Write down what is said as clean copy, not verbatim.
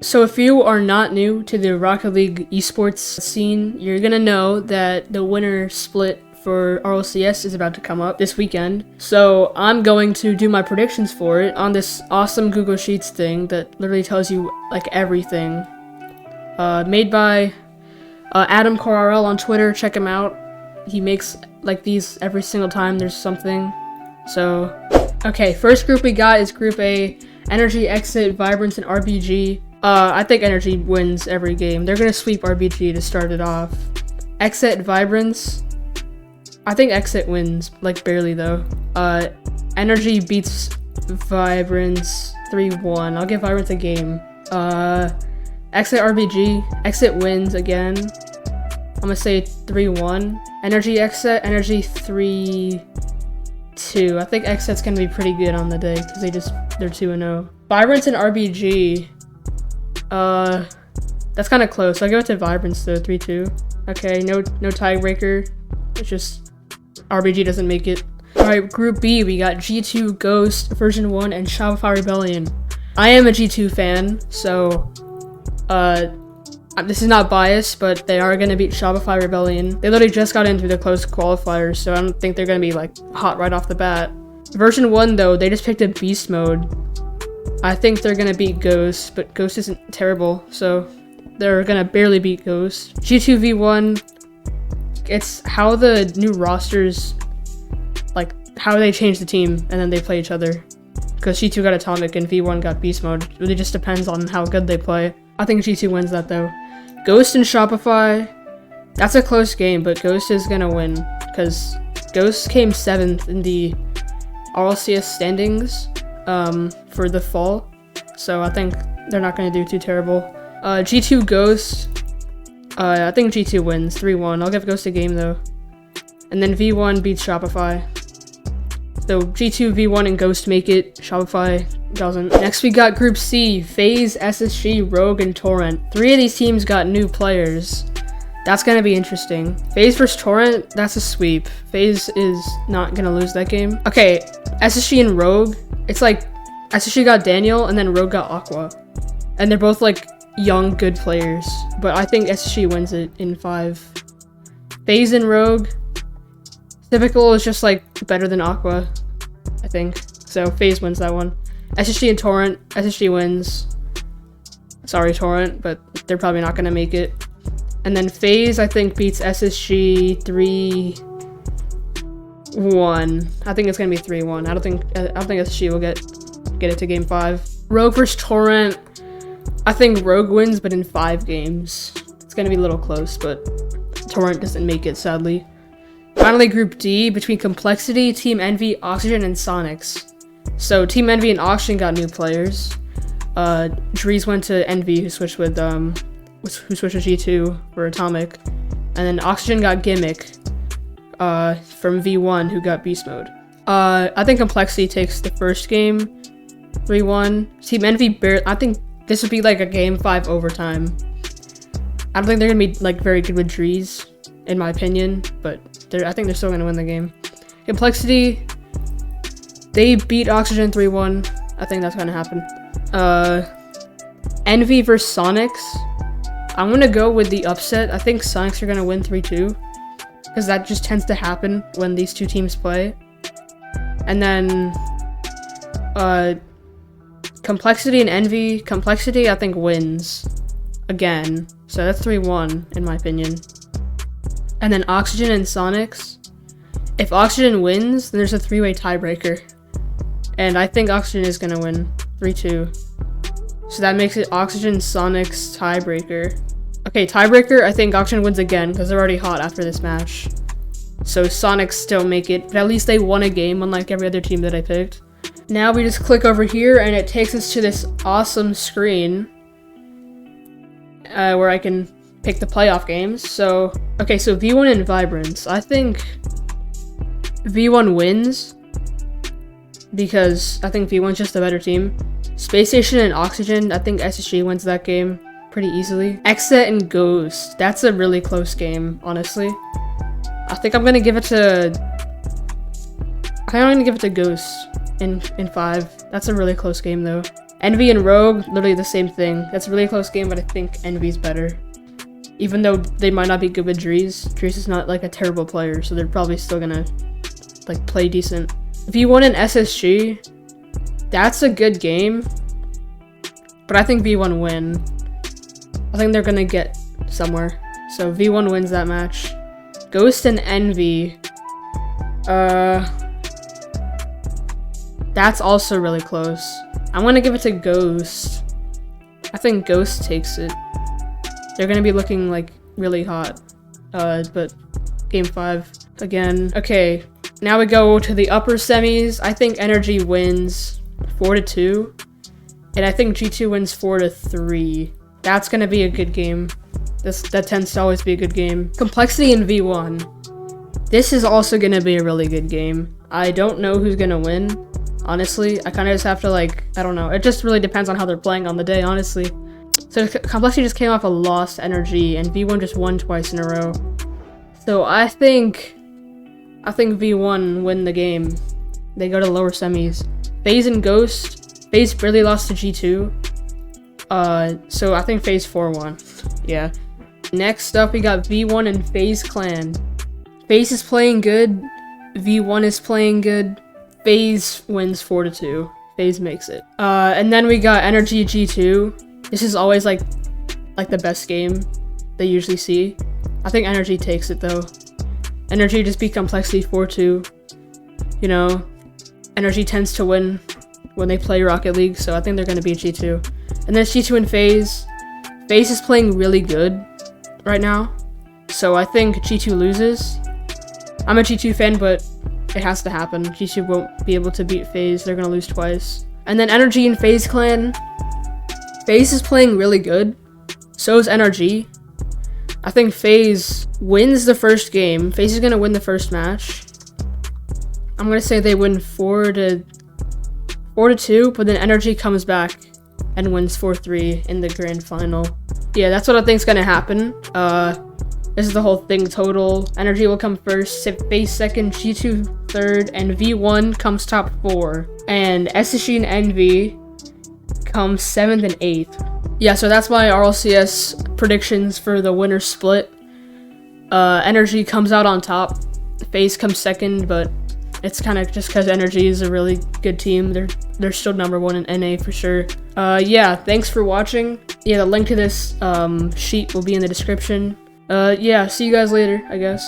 So if you are not new to the Rocket League esports scene, you're gonna know that the winner split for RLCS is about to come up this weekend. So I'm going to do my predictions for it on this awesome Google Sheets thing that literally tells you like everything. Made by Adam RL on Twitter, check him out. He makes like these every single time there's something. So, okay, first group we got is Group A, Energy, Exit, Vibrance, and RBG. I think Energy wins every game. They're gonna sweep RBG to start it off. Exit, Vibrance. I think Exit wins, like barely though. Energy beats Vibrance 3-1. I'll give Vibrance a game. Exit, RBG. Exit wins again. I'm gonna say 3-1. Energy, Exit. Energy 3-2. I think Exit's gonna be pretty good on the day because they're 2-0. Vibrance and RBG. That's kind of close. I'll give it to Vibrance though, 3-2. Okay, no tiebreaker. It's just RBG doesn't make it. Alright, Group B, we got G2, Ghost, Version 1, and Shopify Rebellion. I am a G2 fan, so, this is not biased, but they are gonna beat Shopify Rebellion. They literally just got into the close qualifiers, so I don't think they're gonna be, like, hot right off the bat. Version 1, though, they just picked a beast mode. I think they're gonna beat Ghost, but Ghost isn't terrible, so they're gonna barely beat Ghost. G2 V1, it's how the new rosters, like how they change the team and then they play each other. Because G2 got Atomic and V1 got Beast Mode. It really just depends on how good they play. I think G2 wins that though. Ghost and Shopify, that's a close game, but Ghost is gonna win because Ghost came 7th in the RLCS standings for the fall, so I think they're not going to do too terrible. G2 Ghost, I think G2 wins 3-1. I'll give Ghost a game though. And then V1 beats Shopify. So G2, V1, and Ghost make it. Shopify doesn't. Next we got Group C, FaZe, SSG, Rogue, and Torrent. 3 of these teams got new players. That's going to be interesting. FaZe versus Torrent, that's a sweep. FaZe is not going to lose that game. Okay, SSG and Rogue, it's like SSG got Daniel and then Rogue got Aqua. And they're both like young, good players. But I think SSG wins it in 5. FaZe and Rogue, Typical is just like better than Aqua, I think. So FaZe wins that one. SSG and Torrent, SSG wins. Sorry Torrent, but they're probably not going to make it. And then FaZe, I think, beats SSG 3-1. I think it's gonna be 3-1. I don't think SSG will get it to game 5. Rogue versus Torrent. I think Rogue wins, but in 5 games. It's gonna be a little close, but Torrent doesn't make it, sadly. Finally, Group D, between Complexity, Team Envy, Oxygen, and Sonics. So Team Envy and Oxygen got new players. Drees went to Envy, who switched with G2 for Atomic, and then Oxygen got Gimmick from V1, who got Beast Mode. I think Complexity takes the first game 3-1. Team Envy I think this would be like a game 5 overtime. I don't think they're gonna be like very good with Drees, in my opinion, but I think they're still gonna win the game. Complexity, they beat Oxygen 3-1. I think that's gonna happen. Envy versus Sonics. I'm gonna go with the upset. I think Sonics are gonna win 3-2, because that just tends to happen when these two teams play. And then Complexity and Envy. Complexity, I think, wins again, so that's 3-1 in my opinion. And then Oxygen and Sonics. If Oxygen wins, then there's a 3-way tiebreaker, and I think Oxygen is gonna win 3-2. So that makes it Oxygen, Sonics, tiebreaker. Okay, tiebreaker, I think Oxygen wins again because they're already hot after this match. So Sonics still make it, but at least they won a game unlike every other team that I picked. Now we just click over here and it takes us to this awesome screen where I can pick the playoff games. So, okay, so V1 and Vibrance. I think V1 wins because I think V1's just a better team. Space Station and Oxygen, I think SSG wins that game pretty easily. Exit and Ghost, that's a really close game, honestly. I think I'm gonna give it to Ghost in 5. That's a really close game though. Envy and Rogue, literally the same thing. That's a really close game, but I think Envy's better. Even though they might not be good with Dries. Dries is not like a terrible player, so they're probably still gonna like play decent. V1 and SSG, that's a good game, but I think V1 win. I think they're gonna get somewhere. So V1 wins that match. Ghost and Envy, that's also really close. I'm gonna give it to Ghost. I think Ghost takes it. They're gonna be looking like really hot. But game 5 again. Okay, now we go to the upper semis. I think Energy wins 4-2, and I think G2 wins 4-3. That's gonna be a good game. That tends to always be a good game. Complexity in V1. This is also gonna be a really good game. I don't know who's gonna win. Honestly, I kind of just have to like, I don't know. It just really depends on how they're playing on the day, honestly. So Complexity just came off a lost Energy, and V1 just won twice in a row. So I think V1 win the game. They go to lower semis. FaZe and Ghost. FaZe barely lost to G2. So I think FaZe 4-1. Yeah. Next up, we got V1 and FaZe Clan. FaZe is playing good. V1 is playing good. FaZe wins 4-2. FaZe makes it. And then we got Energy G2. This is always like the best game they usually see. I think Energy takes it though. Energy just beat Complexity 4-2. You know, Energy tends to win when they play Rocket League, so I think they're gonna beat G2. And then it's G2 and FaZe. FaZe is playing really good right now, so I think G2 loses. I'm a G2 fan, but it has to happen. G2 won't be able to beat FaZe. They're gonna lose twice. And then Energy and FaZe Clan. FaZe is playing really good. So is NRG. I think FaZe wins the first game. FaZe is gonna win the first match. I'm gonna say they win 4-2, but then Energy comes back and wins 4-3 in the grand final. Yeah, that's what I think is gonna happen. This is the whole thing total. Energy will come first, FaZe second, G2 third, and V1 comes top 4. And SSG and Envy comes 7th and 8th. Yeah, so that's my RLCS predictions for the winner split. Energy comes out on top. FaZe comes second, but it's kind of just because Energy is a really good team. They're still number 1 in NA for sure. Yeah, thanks for watching. Yeah, the link to this sheet will be in the description. Yeah, see you guys later, I guess.